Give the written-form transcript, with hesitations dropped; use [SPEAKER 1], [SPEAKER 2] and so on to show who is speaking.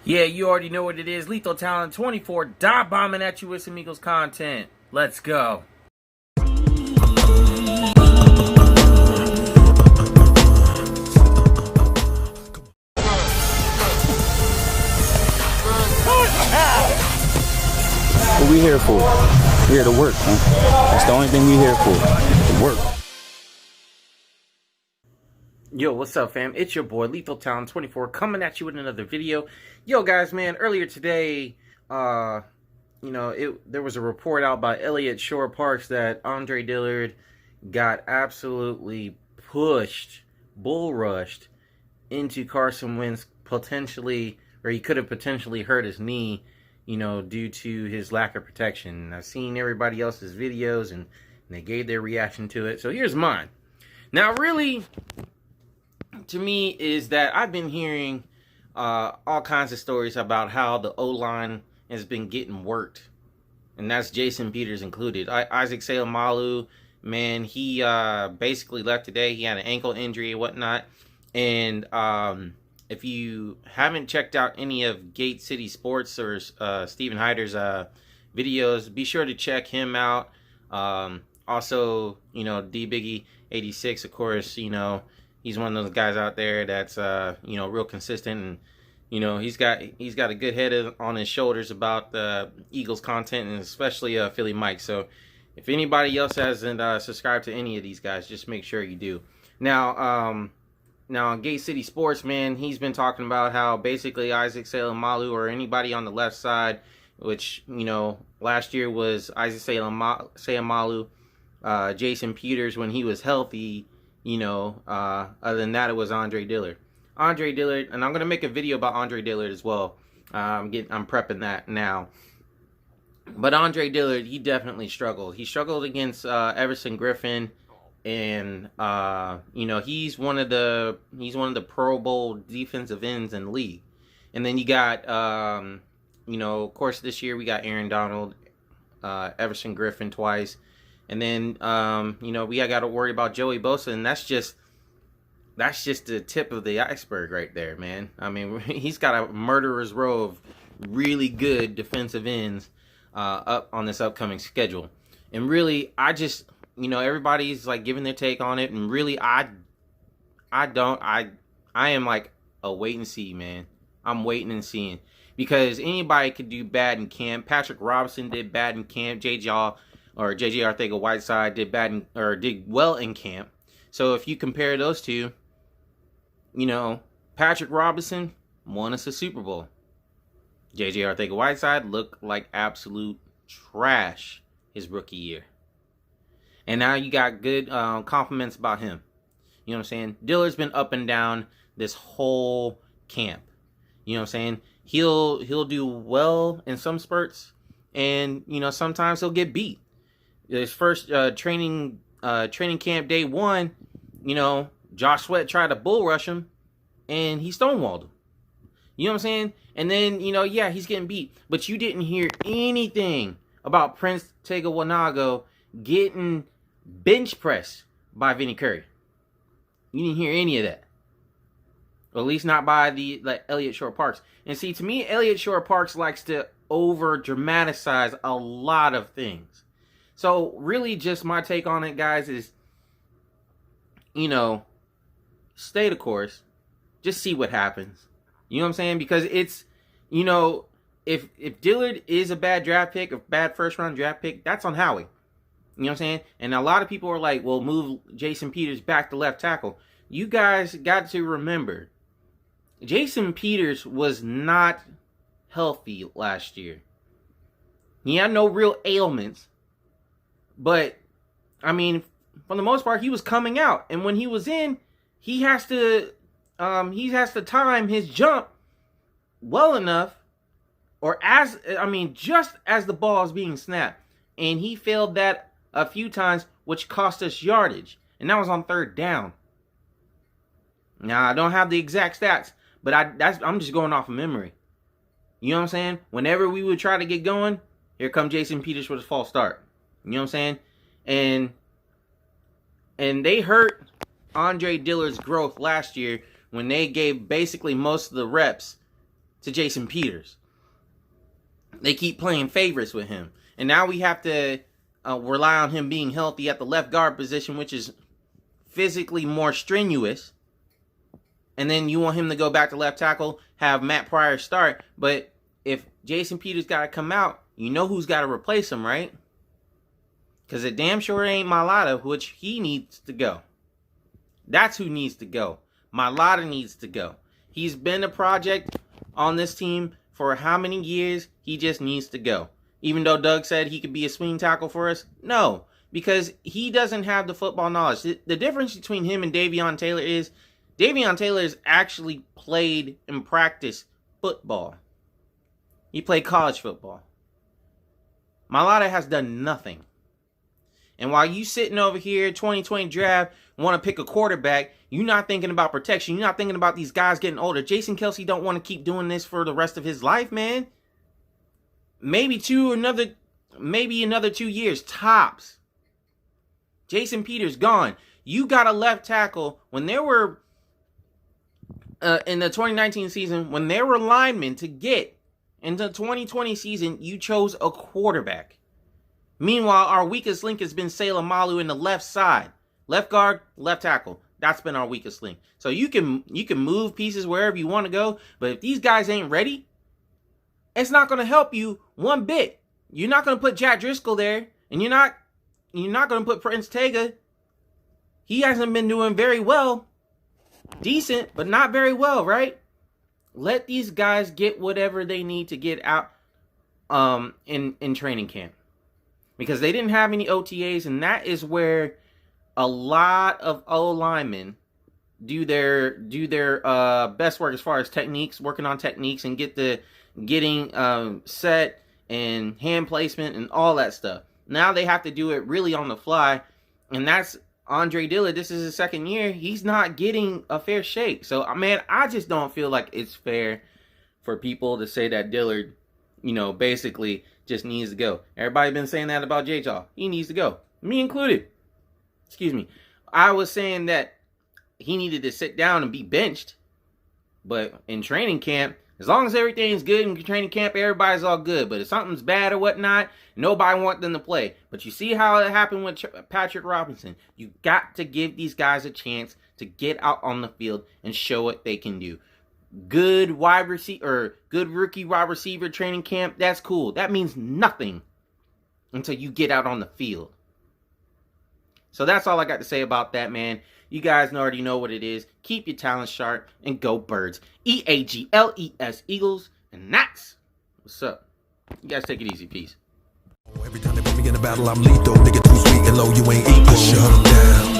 [SPEAKER 1] Yeah, you already know what it is. Lethal Talent 24, dive bombing at you with some Eagles content. Let's go.
[SPEAKER 2] What we here for? We here to work, huh? That's the only thing we here for. To work.
[SPEAKER 1] Yo, what's up, fam? It's your boy, Lethal Talent 24, coming at you with another video. Yo, guys, man, earlier today, there was a report out by Elliot Shorr Parks that Andre Dillard got absolutely pushed, bull rushed into Carson Wentz, potentially, or he could have potentially hurt his knee, due to his lack of protection. I've seen everybody else's videos, and they gave their reaction to it. So here's mine. Now, really, to me, is that I've been hearing all kinds of stories about how the O-line has been getting worked. And that's Jason Peters included. Isaac Seumalo, man, he basically left today. He had an ankle injury and whatnot. And if you haven't checked out any of Gate City Sports or Stephen Hyder's videos, be sure to check him out. Also, D Biggie 86, of course, he's one of those guys out there that's real consistent, and he's got a good head on his shoulders about the Eagles content, and especially Philly Mike. So if anybody else hasn't subscribed to any of these guys, just make sure you do. Now on Gate City Sports, man, he's been talking about how basically Isaac Seumalo or anybody on the left side, which last year was Isaac Seumalo, Jason Peters when he was healthy. Other than that, it was Andre Dillard. Andre Dillard, and I'm gonna make a video about Andre Dillard as well. I'm prepping that now. But Andre Dillard, he definitely struggled. He struggled against Everson Griffin, and he's one of the Pro Bowl defensive ends in the league. And then you got of course this year we got Aaron Donald, Everson Griffin twice. And then, we got to worry about Joey Bosa, and that's just the tip of the iceberg right there, man. I mean, he's got a murderer's row of really good defensive ends up on this upcoming schedule. And really, I just, everybody's like giving their take on it, and really, I am like a wait and see, man. I'm waiting and seeing, because anybody could do bad in camp. Patrick Robinson did bad in camp. J.J. Arcega-Whiteside did well in camp. So if you compare those two, Patrick Robinson won us a Super Bowl. J.J. Arcega-Whiteside looked like absolute trash his rookie year. And now you got good compliments about him. You know what I'm saying? Dillard's been up and down this whole camp. You know what I'm saying? He'll do well in some spurts, and sometimes he'll get beat. His first training camp day one, Josh Sweat tried to bull rush him, and he stonewalled him. You know what I'm saying? And then, he's getting beat. But you didn't hear anything about Prince Tega Wanogho getting bench pressed by Vinny Curry. You didn't hear any of that. Or at least not by Elliot Shorr Parks. And see, to me, Elliot Shorr Parks likes to over-dramatize a lot of things. So, really, just my take on it, guys, is, stay the course. Just see what happens. You know what I'm saying? Because it's, if Dillard is a bad draft pick, a bad first-round draft pick, that's on Howie. You know what I'm saying? And a lot of people are like, well, move Jason Peters back to left tackle. You guys got to remember, Jason Peters was not healthy last year. He had no real ailments. But, I mean, for the most part, he was coming out. And when he was in, he has to time his jump well enough, just as the ball is being snapped. And he failed that a few times, which cost us yardage. And that was on third down. Now, I don't have the exact stats, but I'm just going off of memory. You know what I'm saying? Whenever we would try to get going, here come Jason Peters with a false start. You know what I'm saying? And they hurt Andre Dillard's growth last year when they gave basically most of the reps to Jason Peters. They keep playing favorites with him. And now we have to rely on him being healthy at the left guard position, which is physically more strenuous. And then you want him to go back to left tackle, have Matt Pryor start. But if Jason Peters got to come out, you know who's got to replace him, right? Because it damn sure ain't Mailata, which he needs to go. That's who needs to go. Mailata needs to go. He's been a project on this team for how many years? He just needs to go. Even though Doug said he could be a swing tackle for us? No, because he doesn't have the football knowledge. The difference between him and Davion Taylor is Davion Taylor has actually played and practiced football. He played college football. Mailata has done nothing. And while you sitting over here, 2020 draft, want to pick a quarterback, you're not thinking about protection. You're not thinking about these guys getting older. Jason Kelce don't want to keep doing this for the rest of his life, man. Maybe another 2 years, tops. Jason Peters gone. You got a left tackle. When there were, in the 2019 season, when there were linemen to get in the 2020 season, you chose a quarterback. Meanwhile, our weakest link has been Salem Malu in the left side. Left guard, left tackle. That's been our weakest link. So you can move pieces wherever you want to go. But if these guys ain't ready, it's not going to help you one bit. You're not going to put Jack Driscoll there. And you're not going to put Prince Tega. He hasn't been doing very well. Decent, but not very well, right? Let these guys get whatever they need to get out in training camp. Because they didn't have any OTAs, and that is where a lot of O linemen do their best work as far as techniques, working on techniques and getting set and hand placement and all that stuff. Now they have to do it really on the fly, and that's Andre Dillard. This is his second year. He's not getting a fair shake. So, man, I just don't feel like it's fair for people to say that Dillard, basically just needs to go. Everybody been saying that about J-Jaw. He needs to go. Me included. Excuse me. I was saying that he needed to sit down and be benched. But in training camp, as long as everything's good in training camp, everybody's all good. But if something's bad or whatnot, nobody wants them to play. But you see how it happened with Patrick Robinson. You got to give these guys a chance to get out on the field and show what they can do. Good rookie wide receiver training camp, that's cool. That means nothing until you get out on the field. So that's all I got to say about that, man. You guys already know what it is. Keep your talent sharp and go Birds. EAGLES, Eagles, and that's what's up. You guys take it easy. Peace.
[SPEAKER 3] Every time they put me in a battle, I'm lethal. Nigga too sweet and low, you ain't equal. Shut 'em down.